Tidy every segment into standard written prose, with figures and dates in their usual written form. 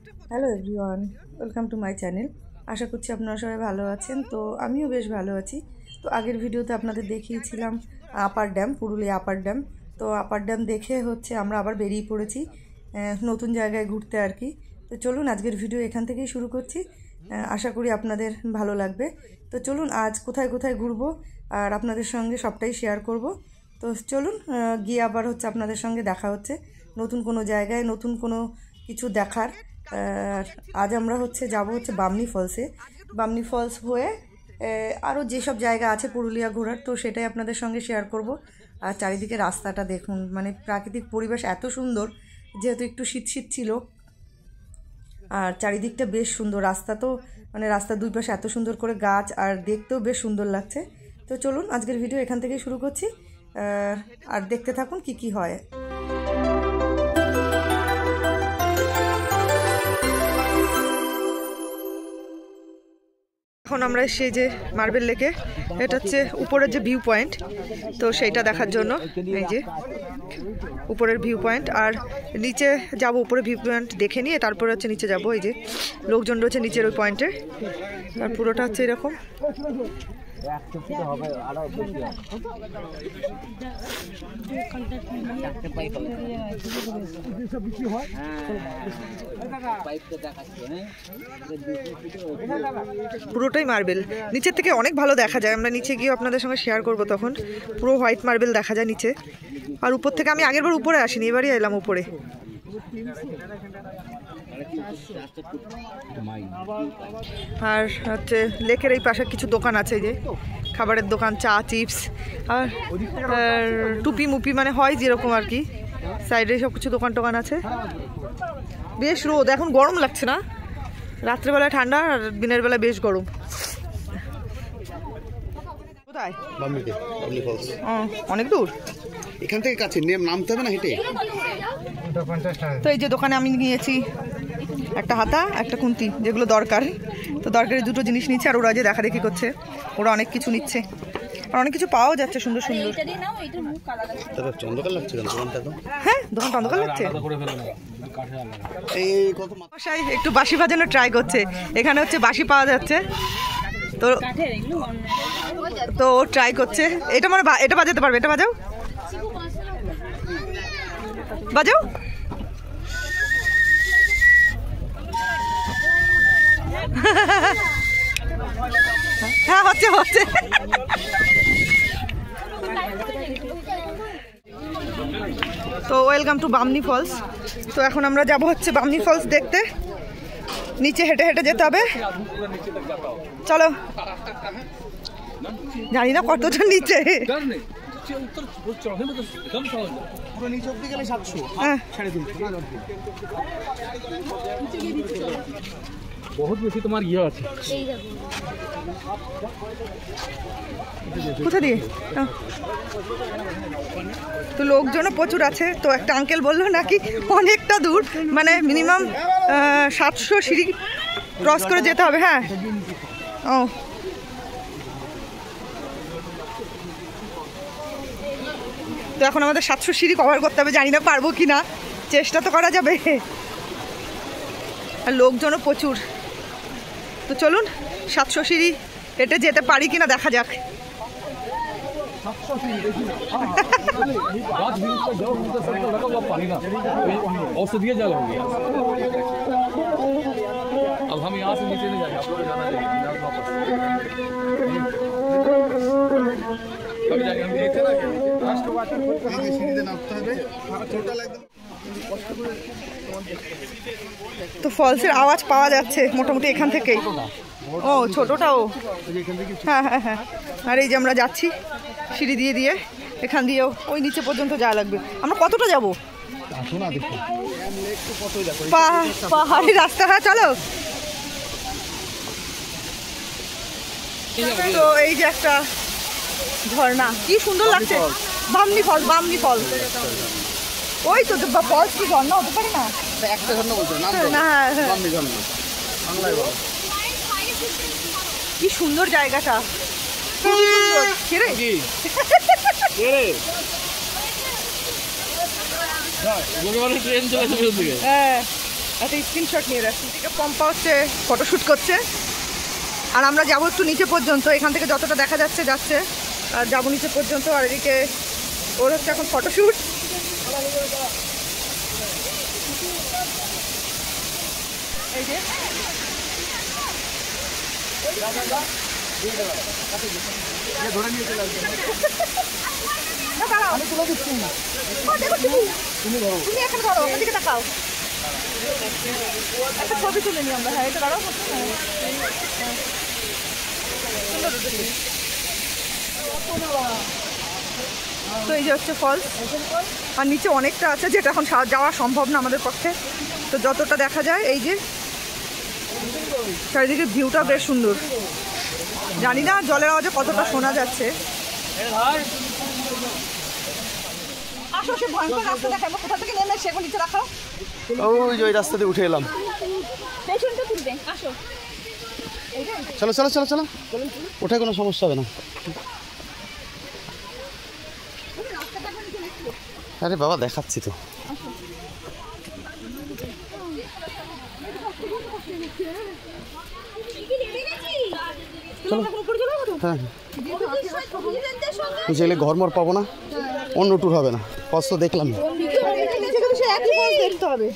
Hello everyone, welcome to my channel. আশা করছি আপনারা সবাই ভালো আছেন। তো আমিও বেশ ভালো আছি। তো আগের ভিডিওতে আপনাদের দেখিয়েছিলাম upper dam, Purulia upper dam. তো আপার ড্যাম দেখে আমরা আবার বেরিয়ে পড়েছি নতুন জায়গায় ঘুরতে আর কি। তো চলুন আজকের ভিডিও এখান থেকেই শুরু করছি। আশা করি আপনাদের ভালো লাগবে। তো চলুন আজ কোথায় কোথায় ঘুরবো আর আপনাদের সঙ্গে সবটাই শেয়ার করব। তো চলুন গিয়ে আবার আপনাদের সঙ্গে দেখা হচ্ছে নতুন কোনো জায়গায়, নতুন কোনো কিছু দেখার। আজ আমরা যাব বামনি ফলসে। বামনি ফলস হয়ে আরও যেসব জায়গা আছে পুরুলিয়া ঘোরার, তো সেটাই আপনাদের সঙ্গে শেয়ার করব। আর চারিদিকে রাস্তাটা দেখুন, মানে প্রাকৃতিক পরিবেশ এত সুন্দর, যেহেতু একটু শীত শীত ছিল আর চারিদিকটা বেশ সুন্দর। রাস্তা তো মানে রাস্তার দুই পাশে এত সুন্দর করে গাছ, আর দেখতেও বেশ সুন্দর লাগছে। তো চলুন আজকের ভিডিও এখান থেকেই শুরু করছি, আর দেখতে থাকুন কি কি হয়। এখন আমরা সেই যে মার্বেল লেকে, এটা হচ্ছে উপরের যে ভিউ পয়েন্ট, তো সেইটা দেখার জন্য এই যে উপরের ভিউ পয়েন্ট। আর নিচে যাব, উপরে ভিউ পয়েন্ট দেখে নিয়ে তারপরে নিচে যাব। এই যে লোকজন রয়েছে নিচের ওই পয়েন্টে, আর পুরোটা হচ্ছে এরকম। পুরোটাই মার্বেল, নিচের থেকে অনেক ভালো দেখা যায়। আমরা নিচে গিয়ে আপনাদের সঙ্গে শেয়ার করব। তখন পুরো হোয়াইট মার্বেল দেখা যায় নিচে। আর উপর থেকে আমি আগের বার উপরে আসিনি, এবারই এলাম উপরে। আর লেকের এই পাশে কিছু দোকান আছে, যে খাবারের দোকান, চা, চিপস আর টুপি মুপি, মানে হয় যেরকম আর কি। সাইডে সব কিছু দোকান টোকান আছে। বেশ রোদ, এখন গরম লাগছে না, রাত্রেবেলা ঠান্ডা আর দিনের বেলা বেশ গরম। কোথায়? অনেক দূর এখান থেকে কাছে, নামতে হবে না হেঁটে। তো এই যে দোকানে আমি নিয়েছি একটা হাতা, একটা খুন্তি, যেগুলো দরকার। তো দরকারি দুটো জিনিস নিচ্ছে, আর ওরা যে দেখা দেখি করছে, ওরা অনেক কিছু নিচ্ছে আর অনেক কিছু পাওয়া যাচ্ছে সুন্দর সুন্দর। হ্যাঁ, দোকানটা অন্ধকার লাগছে। একটু বাঁশি বাজানো ট্রাই করছে, এখানে বাঁশি পাওয়া যাচ্ছে, তো তো ট্রাই করছে। এটা মানে এটা বাজাতে পারবে, এটা বাজাও বাজাও। হ্যাঁ, হচ্ছে হচ্ছে। তো ওয়েলকাম টু বামনি ফলস। তো এখন আমরা যাব বামনি ফলস দেখতে। নিচে হেঁটে হেঁটে যেতে হবে, চলো। জানি না কতটা নিচে। बहुत বেশি তোমার ইয়ে আছে। কোথা দিয়ে? তো লোকজনও প্রচুর আছে। তো একটা আঙ্কেল বললো নাকি অনেকটা দূর, মানে মিনিমাম 700 সিঁড়ি ক্রস করে যেতে হবে। হ্যাঁ, ও তো এখন আমাদের 700 সিঁড়ি কভার করতে হবে। জানি না পারবো কি না, চেষ্টা তো করা যাবে। আর লোকজনও প্রচুর। তো চলুন 700 সিঁড়ি হেঁটে যেতে পারি কিনা দেখা যাক। औषधीय जल हो गया। अब हम यहाँ से नीचे नहीं जाएंगे, आप लोग जाना चाहिए তো ফলসের আওয়াজ পাওয়া যাচ্ছে মোটামুটি এখান থেকেই। ও ছোটটাও, হ্যাঁ হ্যাঁ হ্যাঁ। আর এই যে আমরা যাচ্ছি সিঁড়ি দিয়ে দিয়ে, এখান দিয়েও ওই নিচে পর্যন্ত যাওয়া লাগবে। আমরা কতটা যাবো? পাহাড়ি রাস্তা। হ্যাঁ চলো। তো এই যে একটা ঝর্ণা, কি সুন্দর লাগছে। বামনি ফল, বামনি ফল। ওই তো ফলস কি ঝর্ণা হতে পারে না? একটা ঝর্ণা বলছো না? কি সুন্দর জায়গাটা, ট্রেন চলে আসবে। হ্যাঁ একটা স্ক্রিনশট নিয়ে রাখছি। থেকে পম্পা হচ্ছে ফটোশ্যুট করছে, আর আমরা যাবো একটু নিচে পর্যন্ত, এখান থেকে যতটা দেখা যাচ্ছে যাচ্ছে, আর যাবো নিচে পর্যন্ত। আর এদিকে ওর হচ্ছে এখন ফটোশ্যুট। এই যে তুমি এখন ধরো, ওদিকে তাকাও, একটা ছবি তুলে নিই আমরা। হ্যাঁ, এটা দাঁড়াও। তো এই যে হচ্ছে ফলস, আর নিচে অনেকটা আছে যেটা এখন যাওয়া সম্ভব না আমাদের পক্ষে। তো যতটা দেখা যায়, এই যে চারিদিকে ভিউটা বেশ সুন্দর। জানি না জলের আওয়াজে কতটা শোনা যাচ্ছে। আসো, সে ভয়ঙ্কর রাস্তা দেখাবো, কোথা থেকে নেমে সেগুলো নিচে রাখো। ওই যে ওই রাস্তা দিয়ে উঠে এলাম। চলো চলো চলো চলো, ওঠে কোনো সমস্যা হবে না। আরে বাবা দেখাচ্ছি তো। চলো, হ্যাঁ বুঝলে ঘরমর পাবো না, অন্য ট্যুর হবে না। কষ্ট দেখলাম দেখতে হবে।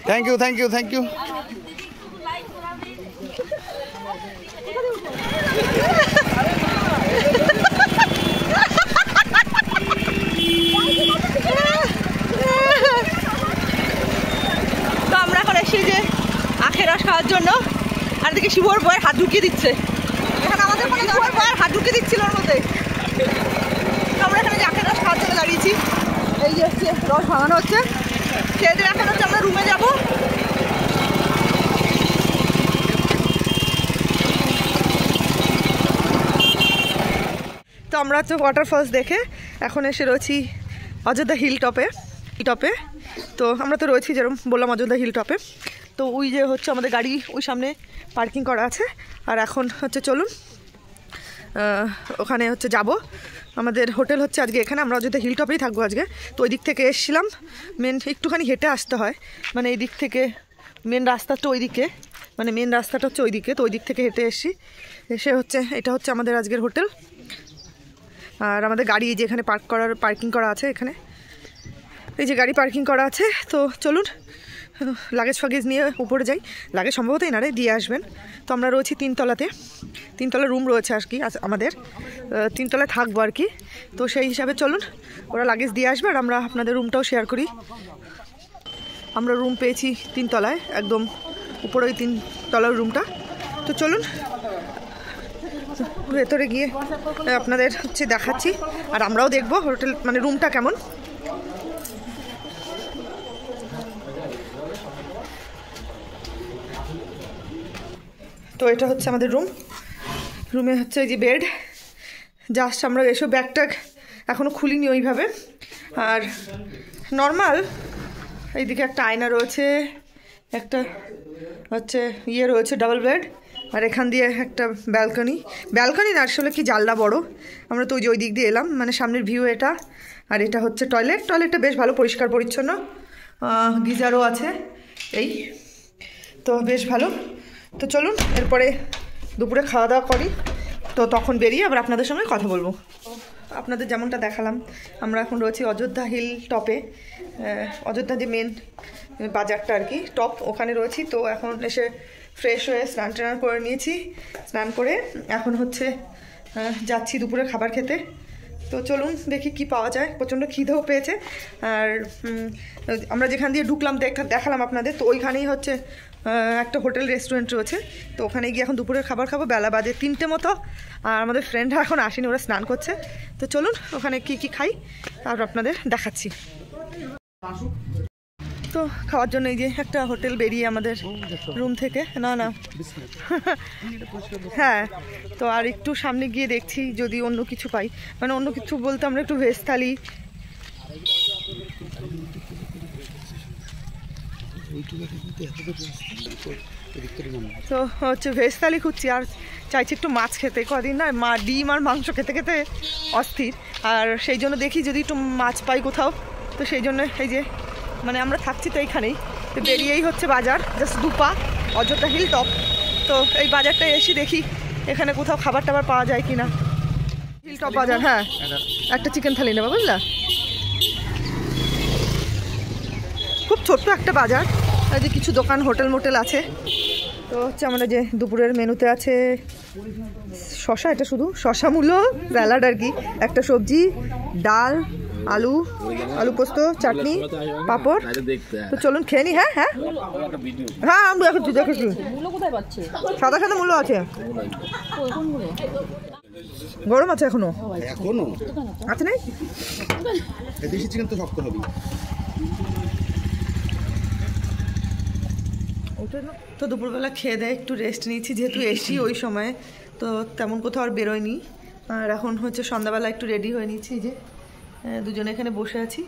Thank you thank you thank you. তো আমরা এখন এসেছি যে আখের রস খাওয়ার জন্য, আর দিকে শিবর বয়ের হাত ঢুকিয়ে দিচ্ছে। এখানে আমাদের মনে শিবর বয়ের হাত ঢুকিয়ে দিচ্ছিল ওর মধ্যে। আমরা এখানে যে আখের রস খাওয়ার জন্য দাঁড়িয়েছি। এই যে হচ্ছে রস ভাঙানো হচ্ছে, সেদিন এখন হচ্ছে আমরা রুমে যাব। তো আমরা হচ্ছে ওয়াটারফলস দেখে এখন এসে রয়েছি অযোধ্যা হিল টপে। তো আমরা তো রয়েছি যেরকম বললাম অযোধ্যা হিল টপে। তো ওই যে হচ্ছে আমাদের গাড়ি ওই সামনে পার্কিং করা আছে, আর এখন হচ্ছে চলুন ওখানে হচ্ছে যাব। আমাদের হোটেল হচ্ছে আজকে এখানে, আমরা অযোধ্যা হিল টপেই থাকবো আজকে। তো ওই দিক থেকে এসেছিলাম, মেন একটুখানি হেঁটে আসতে হয়, মানে এই দিক থেকে মেন রাস্তাটা ওই দিকে, মানে মেন রাস্তাটা হচ্ছে ওই দিকে। তো ওই দিক থেকে হেঁটে এসেছি, এসে হচ্ছে এটা হচ্ছে আমাদের আজকের হোটেল। আর আমাদের গাড়ি যে এখানে পার্কিং করা আছে, এখানে এই যে গাড়ি পার্কিং করা আছে। তো চলুন লাগেজ ফাগেজ নিয়ে উপরে যাই। লাগেজ সম্ভবত এনারে দিয়ে আসবেন। তো আমরা রয়েছি তিনতলাতে, তিনতলা রুম রয়েছে আর কি আমাদের, তিনতলায় থাকবো আর কি। তো সেই হিসাবে চলুন ওরা লাগেজ দিয়ে আসবে, আর আমরা আপনাদের রুমটাও শেয়ার করি। আমরা রুম পেয়েছি তিনতলায়, একদম উপরে ওই তিনতলার রুমটা। তো চলুন ভেতরে গিয়ে আপনাদের হচ্ছে দেখাচ্ছি, আর আমরাও দেখবো হোটেল মানে রুমটা কেমন। তো এটা হচ্ছে আমাদের রুমে হচ্ছে এই যে বেড, জাস্ট আমরা এসব ব্যাগ ট্যাগ এখনও খুলিনি ওইভাবে। আর নর্মাল এইদিকে একটা আয়না রয়েছে, একটা হচ্ছে রয়েছে ডাবল বেড, আর এখান দিয়ে একটা ব্যালকনি না আসলে কি জানলা বড়। আমরা তো ওই দিক দিয়ে এলাম, মানে সামনের ভিউ এটা। আর এটা হচ্ছে টয়লেটটা বেশ ভালো পরিষ্কার পরিচ্ছন্ন, গিজারও আছে এই, তো বেশ ভালো। তো চলুন এরপরে দুপুরে খাওয়া দাওয়া করি, তো তখন বেরিয়ে আবার আপনাদের সঙ্গে কথা বলবো। আপনাদের যেমনটা দেখালাম, আমরা এখন রয়েছি অযোধ্যা হিল টপে, অযোধ্যা যে মেন বাজারটা আর কি টপ, ওখানে রয়েছি। তো এখন এসে ফ্রেশ হয়ে স্নান করে নিয়েছি, স্নান করে এখন হচ্ছে যাচ্ছি দুপুরে খাবার খেতে। তো চলুন দেখি কি পাওয়া যায়, প্রচণ্ড খিদেও পেয়েছে। আর আমরা যেখান দিয়ে ঢুকলাম দেখালাম আপনাদের, তো ওইখানেই হচ্ছে একটা হোটেল রেস্টুরেন্ট রয়েছে। তো ওখানে গিয়ে এখন দুপুরের খাবার খাবো, বেলা বাজে 3টে মতো। আর আমাদের ফ্রেন্ডরা এখন আসেনি, ওরা স্নান করছে। তো চলুন ওখানে কি খাই আর আপনাদের দেখাচ্ছি। তো খাওয়ার জন্য এই যে একটা হোটেল বেরিয়ে আমাদের রুম থেকে, না না হ্যাঁ, তো আর একটু সামনে গিয়ে দেখছি যদি অন্য কিছু পাই, মানে অন্য কিছু বলতে আমরা একটু ভেজ থালি, তো হচ্ছে ভেজ থালি খুঁজছি আর চাইছি একটু মাছ খেতে। কদিন না ডিম আর মাংস খেতে খেতে অস্থির, আর সেই জন্য দেখি যদি একটু মাছ পাই কোথাও। তো সেই জন্য এই যে মানে আমরা থাকছি তো এইখানেই, তো বেরিয়েই হচ্ছে বাজার, জাস্ট দুপা অযোধ্যা হিল টপ। তো এই বাজারটায় এসে দেখি এখানে কোথাও খাবার টাবার পাওয়া যায় কিনা। হিল টপ বাজার, হ্যাঁ একটা চিকেন থালি নেবো বুঝলা। খুব ছোট্ট একটা বাজার, এই যে কিছু দোকান হোটেল মোটেল আছে। তো হচ্ছে আমাদের যে দুপুরের মেনুতে আছে শশা, এটা শুধু শশা মূলো স্যালাড আর কি, একটা সবজি, ডাল, আলু, আলু পোস্ত, চাটনি, পাঁপড়। তো চলুন খেয়ে নি। হ্যাঁ হ্যাঁ হ্যাঁ আমি দেখেছি দেখেছি, সাদা সাদা মূল্য আছে, গরম আছে এখনো এখনো আছে নাই। দেশি চিকেন তো শক্ত হবে। তো দুপুরবেলা খেয়ে দেয় একটু রেস্ট নিয়েছি, যেহেতু এসি ওই সময়, তো তেমন কোথাও আর বেরোয়নি। আর এখন হচ্ছে সন্ধ্যাবেলা একটু রেডি হয়ে নিচ্ছি, যে দুজনে এখানে বসে আছি।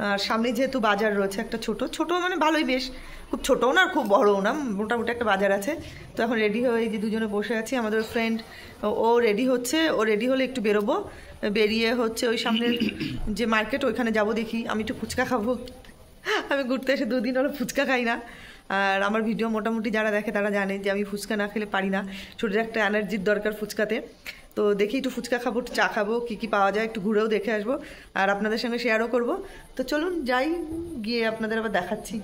আর সামনে যেহেতু বাজার রয়েছে একটা ছোট মানে ভালোই, বেশ খুব ছোটও না খুব বড়ও না, মোটামুটি একটা বাজার আছে। তো এখন রেডি হয়ে এই যে দুজনে বসে আছি। আমাদের ফ্রেন্ড ও রেডি হচ্ছে, ও রেডি হলে একটু বেরোবো, বেরিয়ে হচ্ছে ওই সামনের যে মার্কেট ওইখানে যাব, দেখি আমি একটু ফুচকা খাবো। আমি ঘুরতে এসে 2 দিন হলো ফুচকা খাই না, আর আমার ভিডিও মোটামুটি যারা দেখে তারা জানে যে আমি ফুচকা না খেলে পারি না, শরীরে একটা এনার্জির দরকার ফুচকাতে। তো দেখি একটু ফুচকা খাবো, একটু চা খাবো, কী পাওয়া যায় একটু ঘুরেও দেখে আসবো, আর আপনাদের সঙ্গে শেয়ারও করব। তো চলুন যাই, গিয়ে আপনাদের আবার দেখাচ্ছি।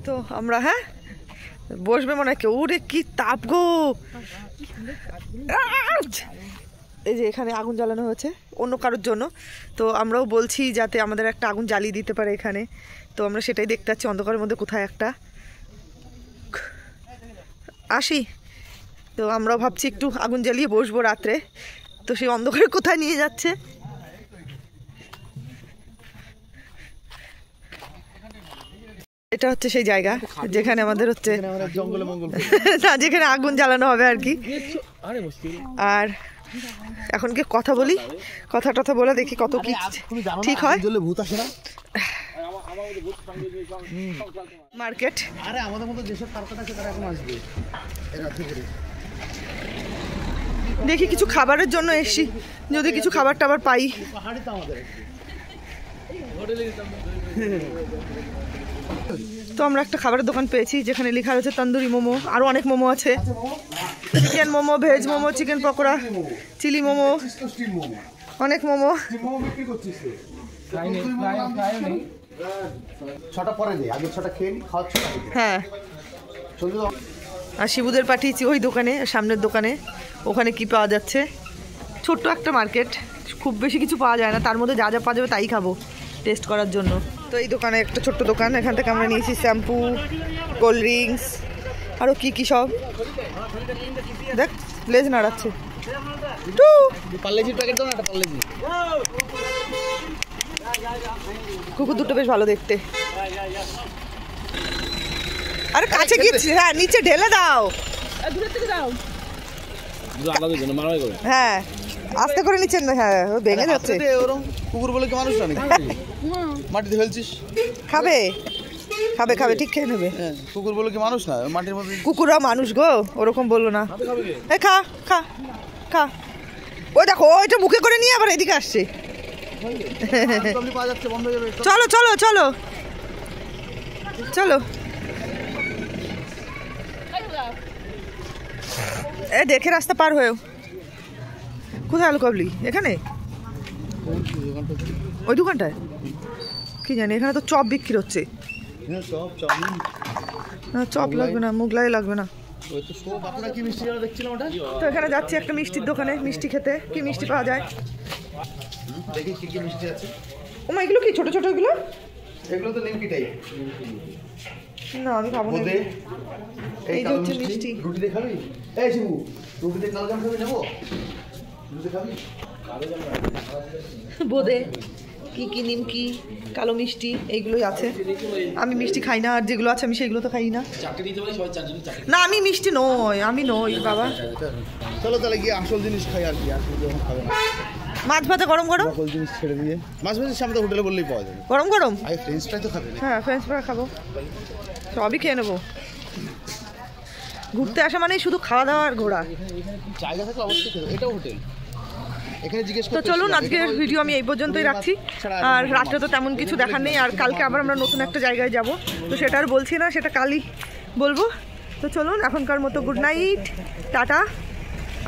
তো আমরা হ্যাঁ বসবে মনে হয় কেউ, রে কি তাপ গো। এই যে এখানে আগুন জ্বালানো হয়েছে অন্য কারোর জন্য, তো আমরাও বলছি যাতে আমাদের একটা আগুন জ্বালিয়ে দিতে পারে এখানে। তো আমরা সেটাই দেখতে পাচ্ছি অন্ধকারের মধ্যে কোথায় একটা আসি। তো আমরাও ভাবছি একটু আগুন জ্বালিয়ে বসবো রাত্রে, তো সেই অন্ধকারে কোথায় নিয়ে যাচ্ছে। এটা হচ্ছে সেই জায়গা যেখানে আমাদের হচ্ছে না, যেখানে আগুন জ্বালানো হবে আর কি। আর এখন কি কথা বলি, কথা টথা বলে দেখি কত কি ঠিক হয়। ভূত আসে না মার্কেট, আরে আমাদের মতো যেসব কারখানা আছে তারা এখন আসবে। দেখি কিছু খাবারের জন্য এসছি, যদি কিছু খাবার টাবার পাই। তো আমরা একটা খাবারের দোকান পেয়েছি যেখানে লেখা রয়েছে তন্দুরি মোমো, আরও অনেক মোমো আছে, chicken momo, veg momo, chicken pakora, chilli momo, অনেক মোমো। ছটা পরে দে, আগে ছটা খেয়ে নি, খাওয়ার ছটা। হ্যাঁ, আর শিবুদের পাঠিয়েছি ওই দোকানে, সামনের দোকানে, ওখানে কি পাওয়া যাচ্ছে। ছোট্ট একটা মার্কেট, খুব বেশি কিছু পাওয়া যায় না, তার মধ্যে যা যা পাওয়া যাবে তাই খাবো টেস্ট করার জন্য। তো এই দোকানে একটা ছোট্ট দোকান, এখান থেকে আমরা নিয়েছি শ্যাম্পু, কোল্ড ড্রিঙ্কস, আরও কী কী সব। দেখ লেজ নাড়াচ্ছে, পার্লেজির প্যাকেট দাও না, একটা পার্লেজি। কুকুর দুটো বেশ ভালো দেখতে। আরে কাছে গিয়ে হ্যাঁ নিচে ঢেলে দাও, হ্যাঁ আস্তে করে নিচে, হ্যাঁ ভেঙে যাচ্ছে। ওরকম কুকুর বলে কি মানুষ না মাটিতে ফেলছিস? খাবে খাবে খাবে, ঠিক খেয়ে নেবে। কুকুর বলে কি মানুষ না, মাটির মধ্যে। কুকুররা মানুষ গো, ওরকম বললো না। এই খা খা খা, ওই দেখো ওইটা মুখে করে নিয়ে আবার এদিকে আসছে। চলো চলো চলো চলো, এ দেখে রাস্তা পার হয়েও। কোথায় আলু কাবলি? এখানে ওই দোকানটায় কি জানি, এখানে তো চপ বিক্রি হচ্ছে। না চপ লাগবে না, মুগলাই লাগবে না। তো এখানে যাচ্ছি একটা মিষ্টির দোকানে মিষ্টি খেতে, কি মিষ্টি পাওয়া যায় দেখি কি কি মিষ্টি আছে। ওমা এগুলো কি ছোট ছোট এগুলো? এগুলো তো নিমকি টাইপ। না আমি খাবো না। এই যে হচ্ছে মিষ্টি। রুটি দিয়ে খাবি? এই শিবু, রুটি দিয়ে কালো জাম খাবি? নেবো রুটি খাবি? বোদে কি নিমকি, কালো মিষ্টি এইগুলোই আছে। আমি মিষ্টি খাই না, আর যেগুলো আছে আমি সেগুলো তো খাই না। না আমি মিষ্টি আমি নই বাবা। চলো তাহলে গিয়ে আসল জিনিস খাই আর কি, আসল যখন খাবে না। মাছ ভাজা গরম গরম, সকল জিনিস ছেড়ে দিয়ে মাছ ভাজার সামনে তো হোটেলে বললেই পাওয়া যাবে। গরম গরম। আগে ফ্রেঞ্চ ফ্রাই তো খাবে না? হ্যাঁ ফ্রেঞ্চ ফ্রাই খাবো, সবই খেয়ে নেবো। ঘুরতে আসা মানে শুধু খাওয়া দাওয়া আর ঘোরা। জায়গা থাকলে অবশ্যই খেতে, এটাও হোটেল। এখানে জিজ্ঞেস তো চলুন আজকের ভিডিও আমি এই পর্যন্তই রাখছি। আর রাত্রে তো তেমন কিছু দেখার নেই, আর কালকে আবার আমরা নতুন একটা জায়গায় যাব, তো সেটা আর বলছি না, সেটা কালই বলবো। তো চলুন এখনকার মতো গুড নাইট, টাটা।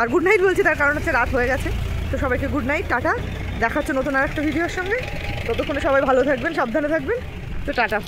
আর গুড নাইট বলছি তার কারণ হচ্ছে রাত হয়ে গেছে। তো সবাইকে গুড নাইট, টাটা। দেখা হচ্ছে নতুন আর একটা ভিডিওর সঙ্গে। ততক্ষণে সবাই ভালো থাকবেন, সাবধানে থাকবেন। তো টাটা।